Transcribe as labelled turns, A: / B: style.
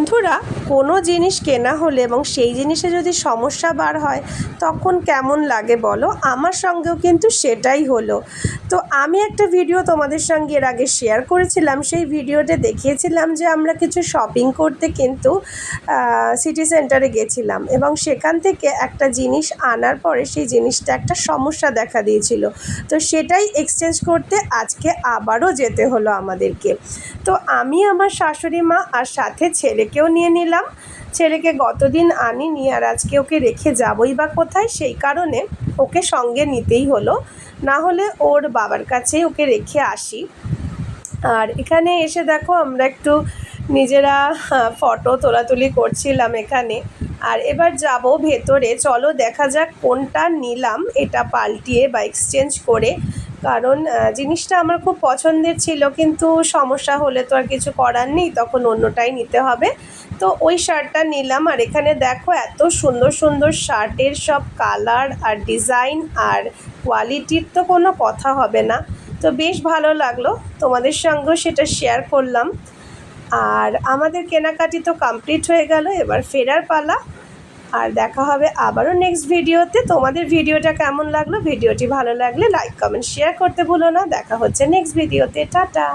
A: বন্ধুরা, কোনো জিনিস কেনা হলে এবং সেই জিনিসে যদি সমস্যা বার হয় তখন কেমন লাগে বলো? আমার সঙ্গেও কিন্তু সেটাই হলো। তো আমি একটা ভিডিও তোমাদের সঙ্গে এর আগে শেয়ার করেছিলাম। সেই ভিডিওতে দেখিয়েছিলাম যে আমরা কিছু শপিং করতে কিন্তু সিটি সেন্টারে গেছিলাম এবং সেখান থেকে একটা জিনিস আনার পরে সেই জিনিসটা একটা সমস্যা দেখা দিয়েছিল। তো সেটাই এক্সচেঞ্জ করতে আজকে আবারও যেতে হলো আমাদেরকে। তো আমি আমার শাশুড়ি মা আর সাথে ছেলেকেও নিয়ে নিলাম। ছেলেকে গতদিন আনিনি আর আজকে ওকে রেখে যাবই বা কোথায়, সেই কারণে ওকে সঙ্গে নিতেই হলো, না হলে ওর বাবার কাছেই ওকে রেখে আসি। আর এখানে এসে দেখো আমরা একটু নিজেরা ফটো তোলাতুলি করছিলাম এখানে। আর এবার যাব ভেতরে, চলো দেখা যাক কোনটা নিলাম এটা পাল্টিয়ে বা এক্সচেঞ্জ করে। কারণ জিনিসটা আমার খুব পছন্দের ছিল, কিন্তু সমস্যা হলে তো আর কিছু করার নেই, তখন অন্যটাই নিতে হবে। তো ওই শার্টটা নিলাম। আর এখানে দেখো এত সুন্দর সুন্দর শার্টের সব কালার আর ডিজাইন আর কোয়ালিটির তো কোনো কথা হবে না। তো বেশ ভালো লাগলো, তোমাদের সঙ্গেও সেটা শেয়ার করলাম। আর আমাদের কেনাকাটি তো কমপ্লিট হয়ে গেল, এবার ফেরার পালা। আর দেখা হবে আবারও নেক্সট ভিডিওতে। তোমাদের ভিডিওটা কেমন লাগলো? ভিডিওটি ভালো লাগলে লাইক কমেন্ট শেয়ার করতে ভুলো না। দেখা হচ্ছে নেক্সট ভিডিওতে। টাটা।